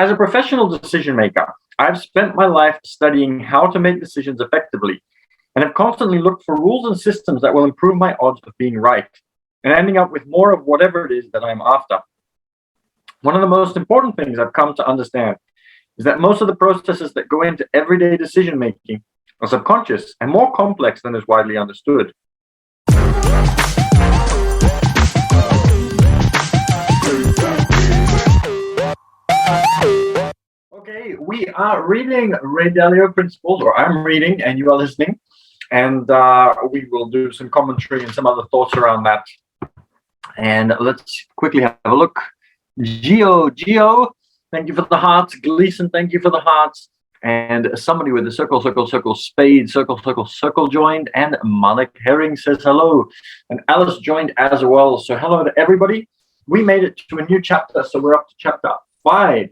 As a professional decision maker, I've spent my life studying how to make decisions effectively and have constantly looked for rules and systems that will improve my odds of being right and ending up with more of whatever it is that I'm after. One of the most important things I've come to understand is that most of the processes that go into everyday decision making are subconscious and more complex than is widely understood. Okay, we are reading Ray Dalio Principles, or I'm reading and you are listening, and we will do some commentary and some other thoughts around that. And let's quickly have a look. Geo, thank you for the hearts. Gleason, thank you for the hearts. And somebody with the circle, spade, circle joined. And Malik Herring says hello. And Alice joined as well. So hello to everybody. We made it to a new chapter, so we're up to chapter 5.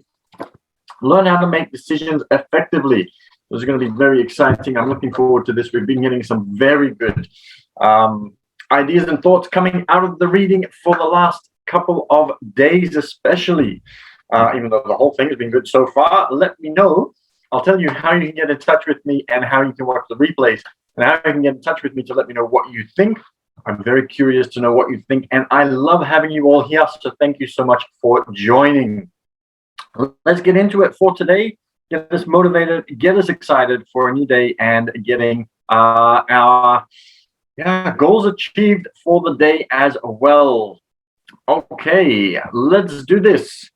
Learn how to make decisions effectively. This is going to be very exciting. I'm looking forward to this. We've been getting some very good ideas and thoughts coming out of the reading for the last couple of days, especially. Even though the whole thing has been good so far, let me know. I'll tell you how you can get in touch with me and how you can watch the replays and how you can get in touch with me to let me know what you think. I'm very curious to know what you think, and I love having you all here, so thank you so much for joining. Let's get into it for today. Get us motivated, get us excited for a new day, and getting our goals achieved for the day as well. Okay, let's do this.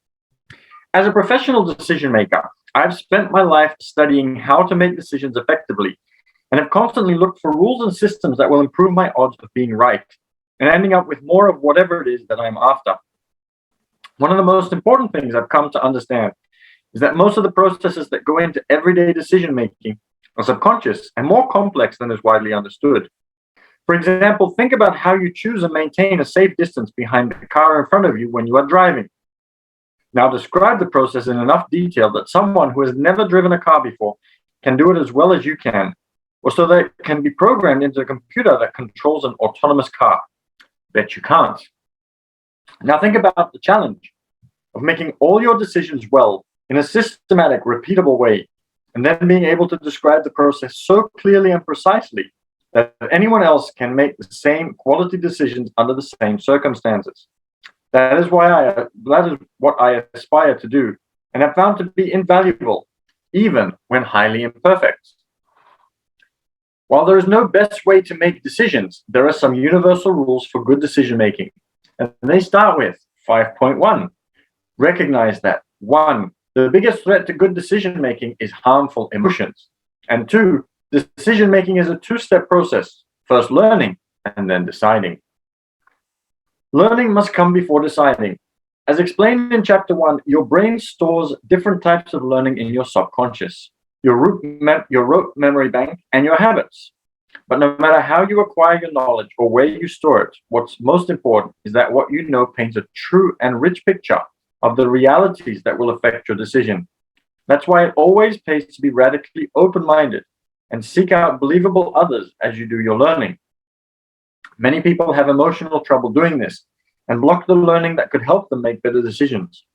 As a professional decision maker, I've spent my life studying how to make decisions effectively and have constantly looked for rules and systems that will improve my odds of being right and ending up with more of whatever it is that I'm after. One of the most important things I've come to understand is that most of the processes that go into everyday decision making are subconscious and more complex than is widely understood. For example, think about how you choose and maintain a safe distance behind the car in front of you when you are driving. Now describe the process in enough detail that someone who has never driven a car before can do it as well as you can, or so that it can be programmed into a computer that controls an autonomous car. Bet you can't. Now think about the challenge of making all your decisions well in a systematic, repeatable way, and then being able to describe the process so clearly and precisely that anyone else can make the same quality decisions under the same circumstances. That is what I aspire to do, and have found to be invaluable, even when highly imperfect. While there is no best way to make decisions, there are some universal rules for good decision making, and they start with 5.1. Recognize that 1. The biggest threat to good decision making is harmful emotions, and 2. Decision making is a 2-step process, first learning and then deciding. Learning must come before deciding. As explained in chapter 1, your brain stores different types of learning in your subconscious, your rote memory bank, and your habits. But no matter how you acquire your knowledge or where you store it, what's most important is that what you know paints a true and rich picture of the realities that will affect your decision. That's why it always pays to be radically open-minded and seek out believable others as you do your learning. Many people have emotional trouble doing this and block the learning that could help them make better decisions.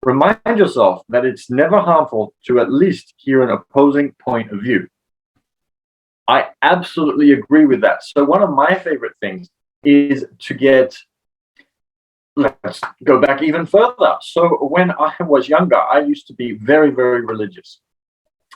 Remind yourself that it's never harmful to at least hear an opposing point of view. I absolutely agree with that. So one of my favorite things is let's go back even further. So when I was younger, I used to be very, very religious.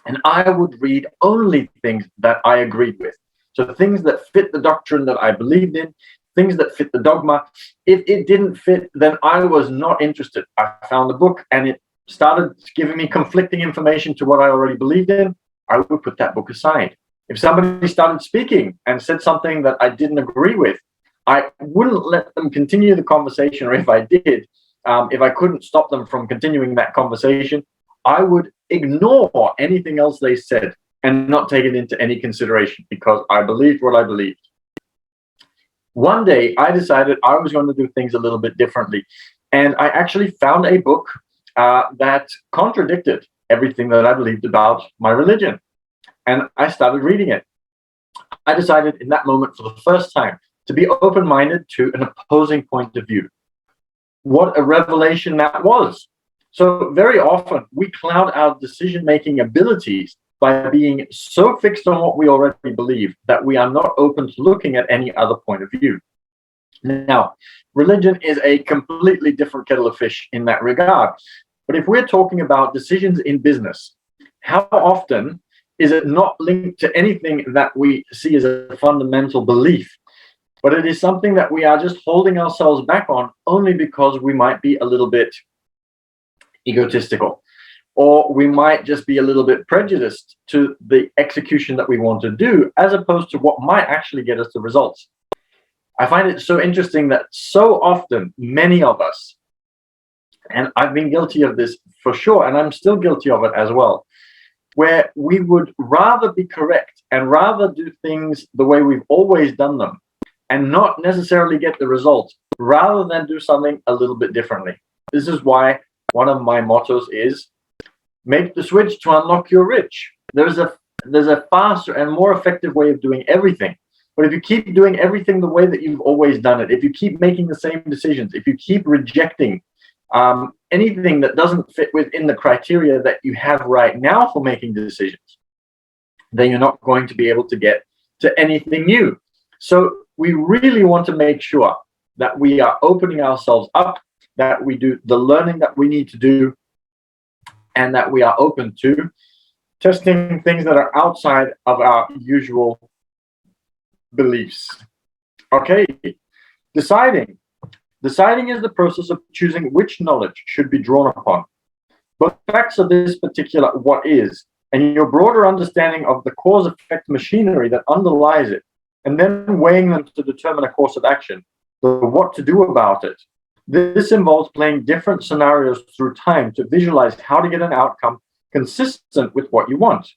And I would read only things that I agreed with. So things that fit the doctrine that I believed in, things that fit the dogma. If it didn't fit, then I was not interested. I found a book and it started giving me conflicting information to what I already believed in. I would put that book aside. If somebody started speaking and said something that I didn't agree with, I wouldn't let them continue the conversation, or if I did, if I couldn't stop them from continuing that conversation, I would ignore anything else they said and not take it into any consideration because I believed what I believed. One day, I decided I was going to do things a little bit differently. And I actually found a book that contradicted everything that I believed about my religion. And I started reading it. I decided in that moment for the first time to be open-minded to an opposing point of view. What a revelation that was. So very often we cloud our decision-making abilities by being so fixed on what we already believe that we are not open to looking at any other point of view. Now, religion is a completely different kettle of fish in that regard. But if we're talking about decisions in business, how often is it not linked to anything that we see as a fundamental belief, but it is something that we are just holding ourselves back on only because we might be a little bit egotistical, or we might just be a little bit prejudiced to the execution that we want to do, as opposed to what might actually get us the results. I find it so interesting that so often, many of us, and I've been guilty of this for sure, and I'm still guilty of it as well, where we would rather be correct and rather do things the way we've always done them and not necessarily get the results, rather than do something a little bit differently. This is why one of my mottos is make the switch to unlock your rich. There's a faster and more effective way of doing everything. But if you keep doing everything the way that you've always done it, if you keep making the same decisions, if you keep rejecting anything that doesn't fit within the criteria that you have right now for making decisions, then you're not going to be able to get to anything new. So we really want to make sure that we are opening ourselves up, that we do the learning that we need to do, and that we are open to testing things that are outside of our usual beliefs. Okay, deciding. Deciding is the process of choosing which knowledge should be drawn upon. Both facts of this particular what is, and your broader understanding of the cause-effect machinery that underlies it, and then weighing them to determine a course of action, the what to do about it. This involves playing different scenarios through time to visualize how to get an outcome consistent with what you want.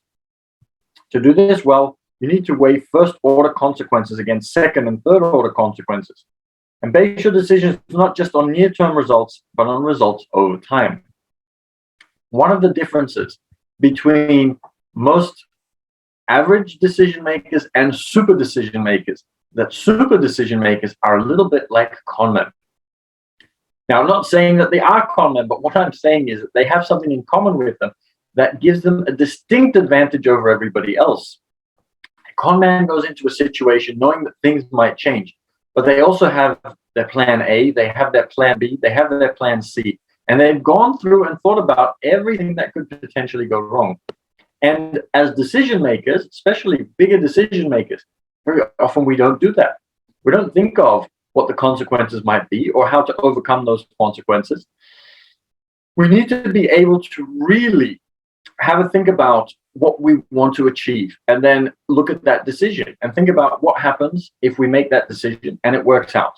To do this well, you need to weigh first-order consequences against second and third-order consequences, and base your decisions not just on near-term results, but on results over time. One of the differences between most average decision makers and super decision makers, that super decision makers are a little bit like con men. Now, I'm not saying that they are con men, but what I'm saying is that they have something in common with them that gives them a distinct advantage over everybody else. A con man goes into a situation knowing that things might change, but they also have their plan A, they have their plan B, they have their plan C, and they've gone through and thought about everything that could potentially go wrong. And as decision makers, especially bigger decision makers, very often we don't do that. We don't think of what the consequences might be or how to overcome those consequences. We need to be able to really have a think about what we want to achieve, and then look at that decision and think about what happens if we make that decision and it works out.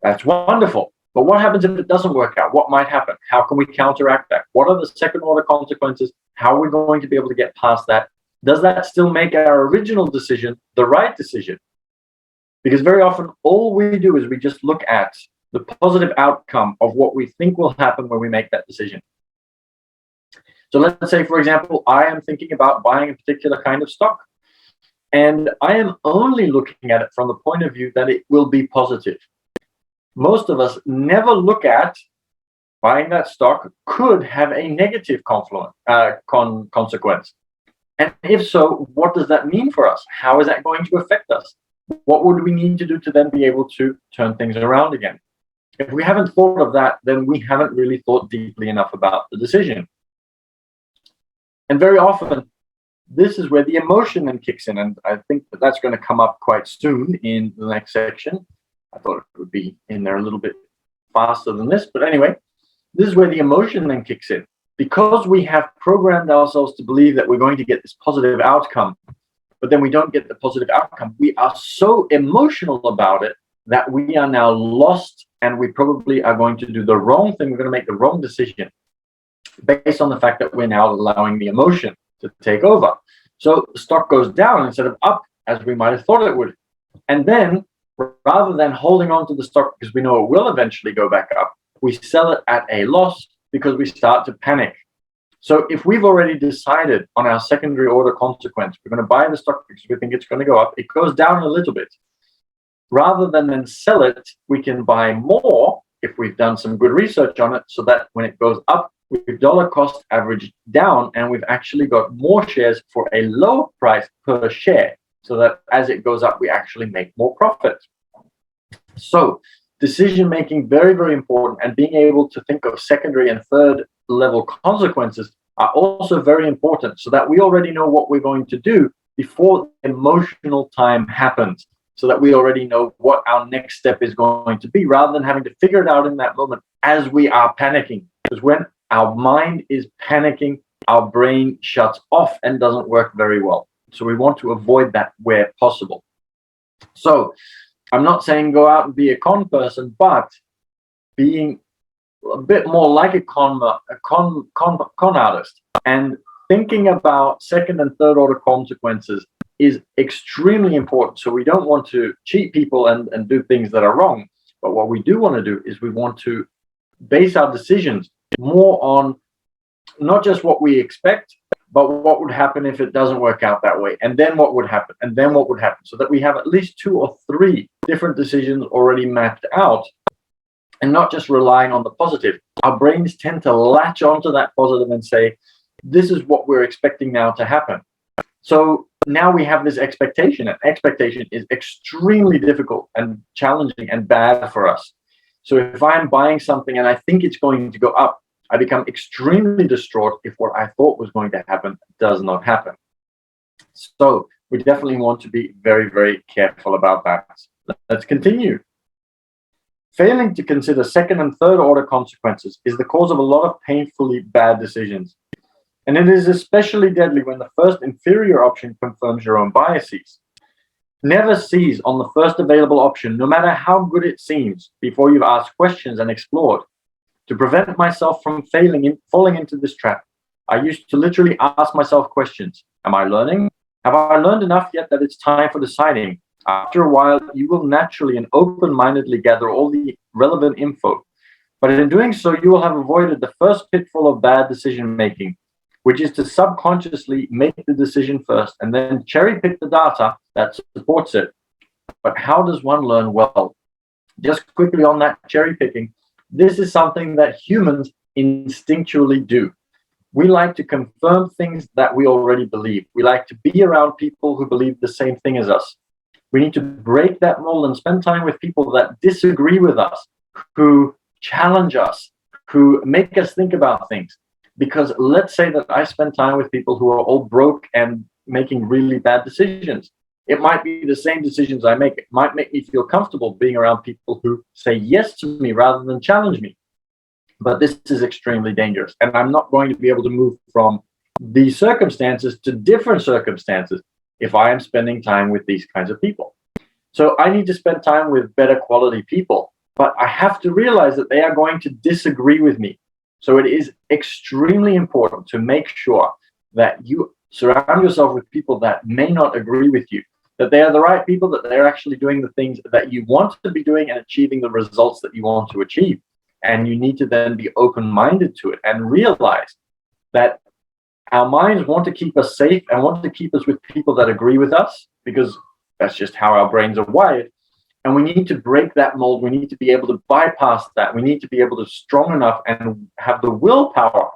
That's wonderful. But what happens if it doesn't work out? What might happen? How can we counteract that? What are the second order consequences? How are we going to be able to get past that? Does that still make our original decision the right decision? Because very often all we do is we just look at the positive outcome of what we think will happen when we make that decision. So let's say, for example, I am thinking about buying a particular kind of stock, and I am only looking at it from the point of view that it will be positive. Most of us never look at buying that stock could have a negative consequence. And if so, what does that mean for us? How is that going to affect us? What would we need to do to then be able to turn things around again? If we haven't thought of that, then we haven't really thought deeply enough about the decision. And very often, this is where the emotion then kicks in. And I think that that's going to come up quite soon in the next section. I thought it would be in there a little bit faster than this. But anyway, this is where the emotion then kicks in. Because we have programmed ourselves to believe that we're going to get this positive outcome, but then we don't get the positive outcome, we are so emotional about it that we are now lost, and we probably are going to do the wrong thing. We're going to make the wrong decision based on the fact that we're now allowing the emotion to take over. So the stock goes down instead of up, as we might have thought it would. And then, rather than holding on to the stock because we know it will eventually go back up, we sell it at a loss because we start to panic. So if we've already decided on our secondary order consequence, we're going to buy the stock because we think it's going to go up, it goes down a little bit. Rather than then sell it, we can buy more if we've done some good research on it, so that when it goes up, we've dollar cost averaged down, and we've actually got more shares for a lower price per share, so that as it goes up, we actually make more profit. So decision making, very, very important, and being able to think of secondary and third level consequences are also very important, so that we already know what we're going to do before emotional time happens, so that we already know what our next step is going to be, rather than having to figure it out in that moment as we are panicking. Because when our mind is panicking, our brain shuts off and doesn't work very well. So we want to avoid that where possible. So I'm not saying go out and be a con person, but being a bit more like a con artist, and thinking about second and third order consequences is extremely important. So we don't want to cheat people and do things that are wrong. But what we do want to do is we want to base our decisions more on not just what we expect, but what would happen if it doesn't work out that way, and then what would happen, and then what would happen, so that we have at least 2 or 3 different decisions already mapped out, and not just relying on the positive. Our brains tend to latch onto that positive and say, this is what we're expecting now to happen. So now we have this expectation, and expectation is extremely difficult and challenging and bad for us. So if I'm buying something and I think it's going to go up, I become extremely distraught if what I thought was going to happen does not happen. So we definitely want to be very, very careful about that. Let's continue. Failing to consider second and third order consequences is the cause of a lot of painfully bad decisions. And it is especially deadly when the first inferior option confirms your own biases. Never seize on the first available option, no matter how good it seems, before you've asked questions and explored. To prevent myself from falling into this trap, I used to literally ask myself questions. Am I learning? Have I learned enough yet that it's time for deciding? After a while, you will naturally and open-mindedly gather all the relevant info. But in doing so, you will have avoided the first pitfall of bad decision-making, which is to subconsciously make the decision first and then cherry-pick the data that supports it. But how does one learn well? Just quickly on that cherry-picking, this is something that humans instinctually do. We like to confirm things that we already believe. We like to be around people who believe the same thing as us. We need to break that mold and spend time with people that disagree with us, who challenge us, who make us think about things. Because let's say that I spend time with people who are all broke and making really bad decisions. It might be the same decisions I make. It might make me feel comfortable being around people who say yes to me rather than challenge me. But this is extremely dangerous. And I'm not going to be able to move from these circumstances to different circumstances if I am spending time with these kinds of people. So I need to spend time with better quality people. But I have to realize that they are going to disagree with me. So it is extremely important to make sure that you surround yourself with people that may not agree with you, that they are the right people, that they're actually doing the things that you want to be doing and achieving the results that you want to achieve. And you need to then be open-minded to it and realize that our minds want to keep us safe and want to keep us with people that agree with us, because that's just how our brains are wired. And we need to break that mold. We need to be able to bypass that. We need to be able to strong enough and have the willpower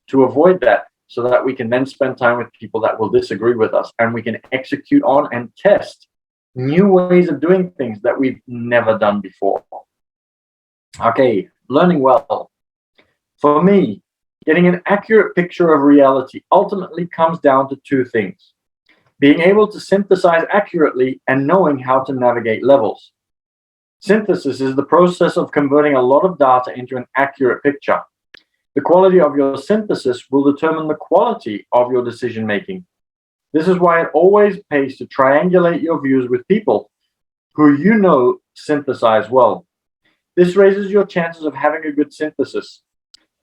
to avoid that, so that we can then spend time with people that will disagree with us, and we can execute on and test new ways of doing things that we've never done before. Okay, learning well. For me, getting an accurate picture of reality ultimately comes down to 2 things: being able to synthesize accurately and knowing how to navigate levels. Synthesis is the process of converting a lot of data into an accurate picture. The quality of your synthesis will determine the quality of your decision making. This is why it always pays to triangulate your views with people who you know synthesize well. This raises your chances of having a good synthesis.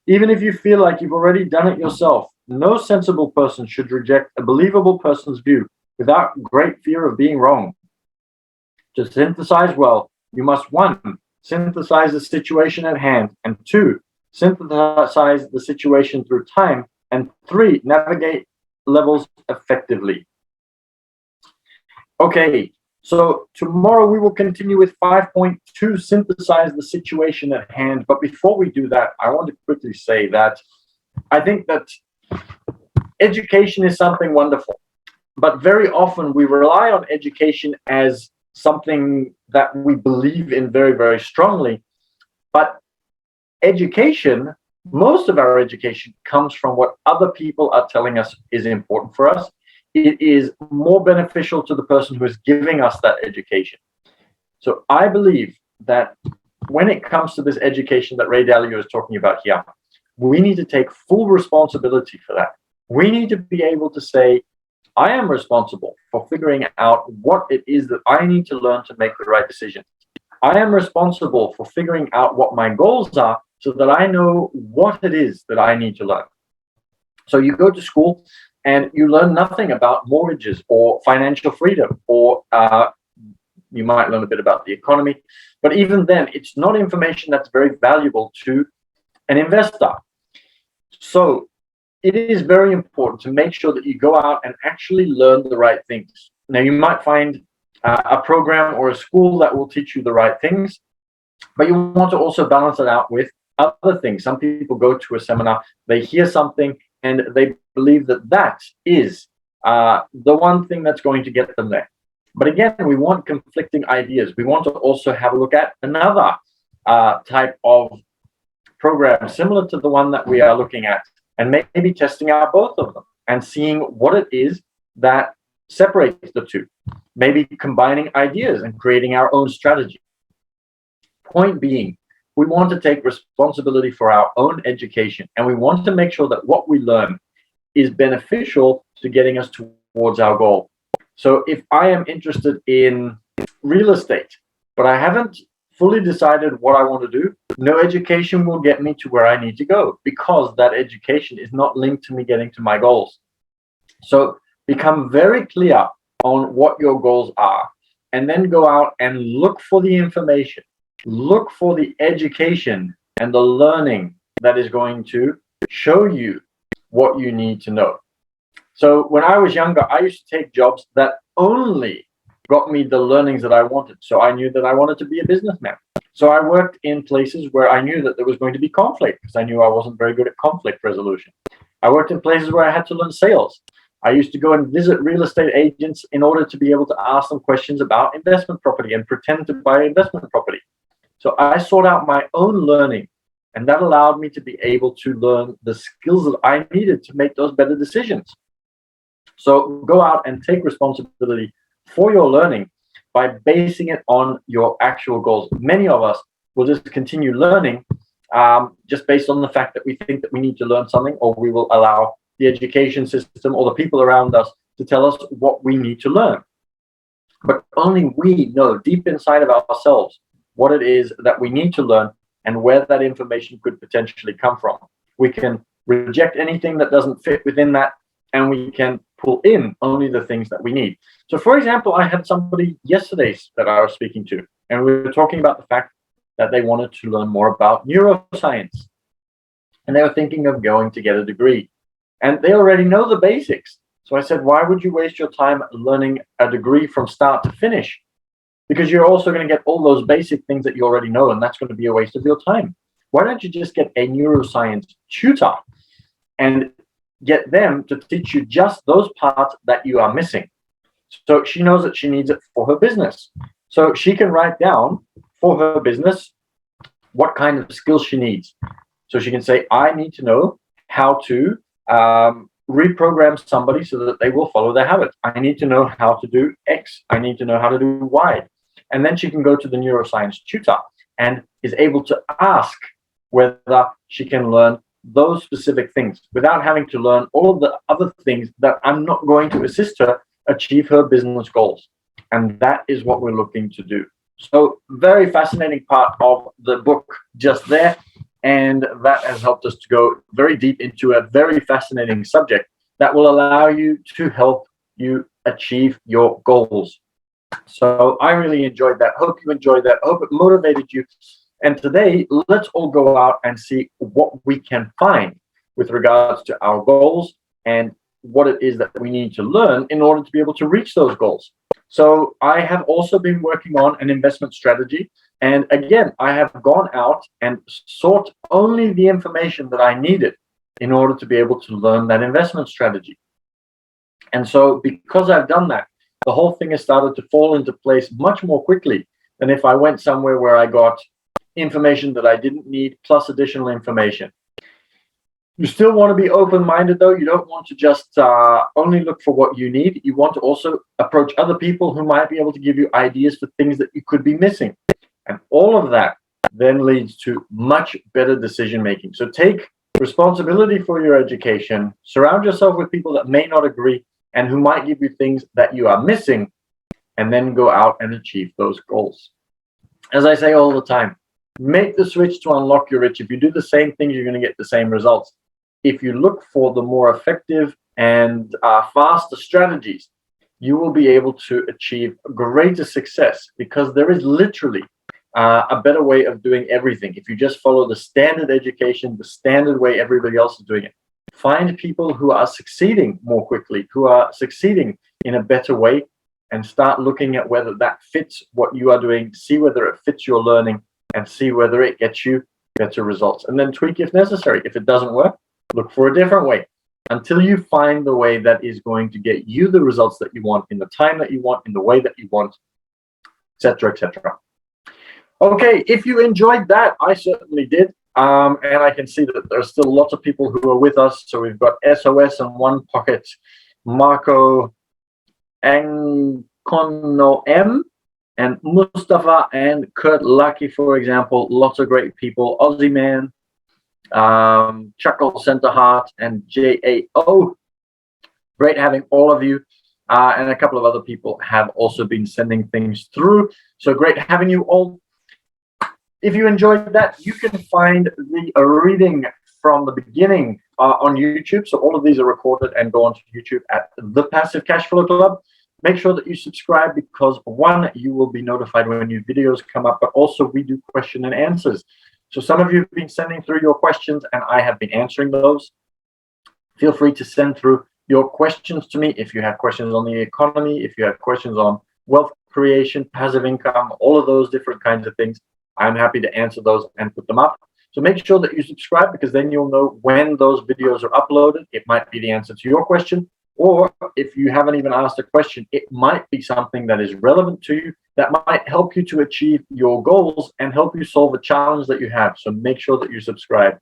Even if you feel like you've already done it yourself, no sensible person should reject a believable person's view without great fear of being wrong. To synthesize well, you must 1, synthesize the situation at hand, and 2, synthesize the situation through time, and 3, navigate levels effectively. Okay, so tomorrow we will continue with 5.2, synthesize the situation at hand. But before we do that, I want to quickly say that I think that education is something wonderful, but very often we rely on education as something that we believe in very, very strongly. But education, most of our education comes from what other people are telling us is important for us. It is more beneficial to the person who is giving us that education. So I believe that when it comes to this education that Ray Dalio is talking about here, we need to take full responsibility for that. We need to be able to say, I am responsible for figuring out what it is that I need to learn to make the right decision. I am responsible for figuring out what my goals are so that I know what it is that I need to learn. So you go to school and you learn nothing about mortgages or financial freedom, or you might learn a bit about the economy. But even then, it's not information that's very valuable to an investor. So it is very important to make sure that you go out and actually learn the right things. Now, you might find a program or a school that will teach you the right things, but you want to also balance it out with other things. Some people go to a seminar, they hear something, and they believe that that is the one thing that's going to get them there. But again, we want conflicting ideas. We want to also have a look at another type of program similar to the one that we are looking at, and maybe testing out both of them and seeing what it is that separates the two. Maybe combining ideas and creating our own strategy. Point being, we want to take responsibility for our own education, and we want to make sure that what we learn is beneficial to getting us towards our goal. So if I am interested in real estate, but I haven't fully decided what I want to do, no education will get me to where I need to go, because that education is not linked to me getting to my goals. So become very clear on what your goals are, and then go out and look for the information, look for the education and the learning that is going to show you what you need to know. So when I was younger, I used to take jobs that only got me the learnings that I wanted. So I knew that I wanted to be a businessman. So I worked in places where I knew that there was going to be conflict, because I knew I wasn't very good at conflict resolution. I worked in places where I had to learn sales. I used to go and visit real estate agents in order to be able to ask them questions about investment property and pretend to buy investment property. So I sought out my own learning, and that allowed me to be able to learn the skills that I needed to make those better decisions. So go out and take responsibility for your learning by basing it on your actual goals. Many of us will just continue learning just based on the fact that we think that we need to learn something, or we will allow the education system or the people around us to tell us what we need to learn. But only we know deep inside of ourselves what it is that we need to learn and where that information could potentially come from. We can reject anything that doesn't fit within that, and we can pull in only the things that we need. So for example, I had somebody yesterday that I was speaking to, and we were talking about the fact that they wanted to learn more about neuroscience, and they were thinking of going to get a degree, and they already know the basics. So I said, why would you waste your time learning a degree from start to finish? Because you're also going to get all those basic things that you already know, and that's going to be a waste of your time. Why don't you just get a neuroscience tutor and get them to teach you just those parts that you are missing? So she knows that she needs it for her business. So she can write down for her business what kind of skills she needs. So she can say, I need to know how to reprogram somebody so that they will follow their habits. I need to know how to do X. I need to know how to do Y. And then she can go to the neuroscience tutor and is able to ask whether she can learn those specific things without having to learn all of the other things that I'm not going to assist her achieve her business goals. And that is what we're looking to do. So very fascinating part of the book just there. And that has helped us to go very deep into a very fascinating subject that will allow you to help you achieve your goals. So I really enjoyed that. Hope you enjoyed that. Hope it motivated you. And today, let's all go out and see what we can find with regards to our goals and what it is that we need to learn in order to be able to reach those goals. So I have also been working on an investment strategy. And again, I have gone out and sought only the information that I needed in order to be able to learn that investment strategy. And so because I've done that, the whole thing has started to fall into place much more quickly than if I went somewhere where I got information that I didn't need plus additional information. You still want to be open-minded, though. You don't want to just only look for what you need. You want to also approach other people who might be able to give you ideas for things that you could be missing. And all of that then leads to much better decision-making. So take responsibility for your education. Surround yourself with people that may not agree and who might give you things that you are missing, and then go out and achieve those goals. As I say all the time, make the switch to unlock your rich. If you do the same things, you're going to get the same results. If you look for the more effective and faster strategies, you will be able to achieve greater success, because there is literally a better way of doing everything. If you just follow the standard education, the standard way everybody else is doing it, find people who are succeeding more quickly, who are succeeding in a better way, and start looking at whether that fits what you are doing, see whether it fits your learning, and see whether it gets you better results. And then tweak if necessary. If it doesn't work, look for a different way until you find the way that is going to get you the results that you want, in the time that you want, in the way that you want, etc., etc. Okay, if you enjoyed that, I certainly did. And I can see that there's still lots of people who are with us. So we've got SOS and One Pocket, Marco Ankono M, and Mustafa and Kurt Lucky, for example. Lots of great people. Aussie Man, Chuckle Center Heart, and JAO. Great having all of you. And a couple of other people have also been sending things through. So great having you all. If you enjoyed that, you can find the reading from the beginning on YouTube. So all of these are recorded and go onto YouTube at The Passive Cashflow Club. Make sure that you subscribe, because one, you will be notified when new videos come up, but also we do question and answers. So some of you have been sending through your questions and I have been answering those. Feel free to send through your questions to me if you have questions on the economy, if you have questions on wealth creation, passive income, all of those different kinds of things. I'm happy to answer those and put them up. So make sure that you subscribe, because then you'll know when those videos are uploaded. It might be the answer to your question, or if you haven't even asked a question, it might be something that is relevant to you, that might help you to achieve your goals and help you solve a challenge that you have. So make sure that you subscribe.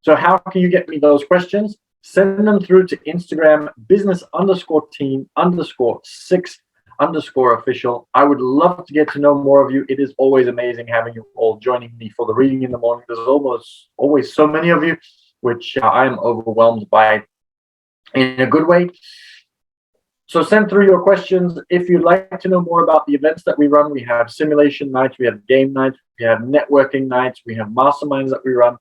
So how can you get me those questions? Send them through to Instagram, business_team_6_official. I would love to get to know more of you. It is always amazing having you all joining me for the reading in the morning. There's always so many of you, which I am overwhelmed by in a good way. So send through your questions. If you'd like to know more about the events that we run, we have simulation nights, we have game nights, we have networking nights, we have masterminds that we run.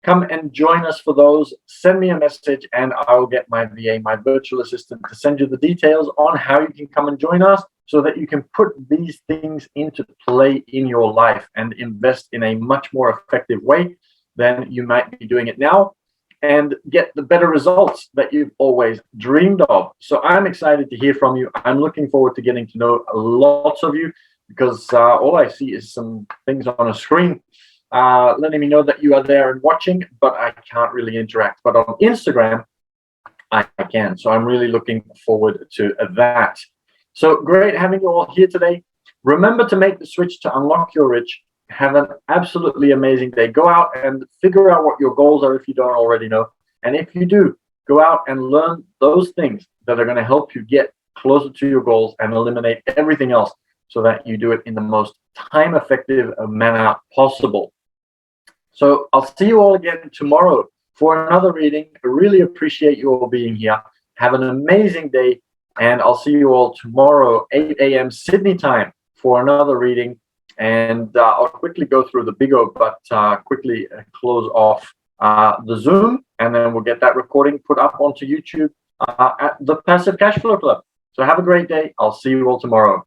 Come and join us for those. Send me a message and I'll get my VA, my virtual assistant, to send you the details on how you can come and join us, so that you can put these things into play in your life and invest in a much more effective way than you might be doing it now, and get the better results that you've always dreamed of. So I'm excited to hear from you. I'm looking forward to getting to know lots of you, because all I see is some things on a screen letting me know that you are there and watching, but I can't really interact. But on Instagram, I can. So I'm really looking forward to that. So great having you all here today. Remember to make the switch to unlock your rich. Have an absolutely amazing day. Go out and figure out what your goals are if you don't already know. And if you do, go out and learn those things that are going to help you get closer to your goals and eliminate everything else, so that you do it in the most time-effective manner possible. So I'll see you all again tomorrow for another reading. I really appreciate you all being here. Have an amazing day, and I'll see you all tomorrow, 8 a.m. Sydney time, for another reading. And I'll quickly go through the big O, but quickly close off the Zoom, and then we'll get that recording put up onto YouTube at the Passive Cashflow Club. So have a great day. I'll see you all tomorrow.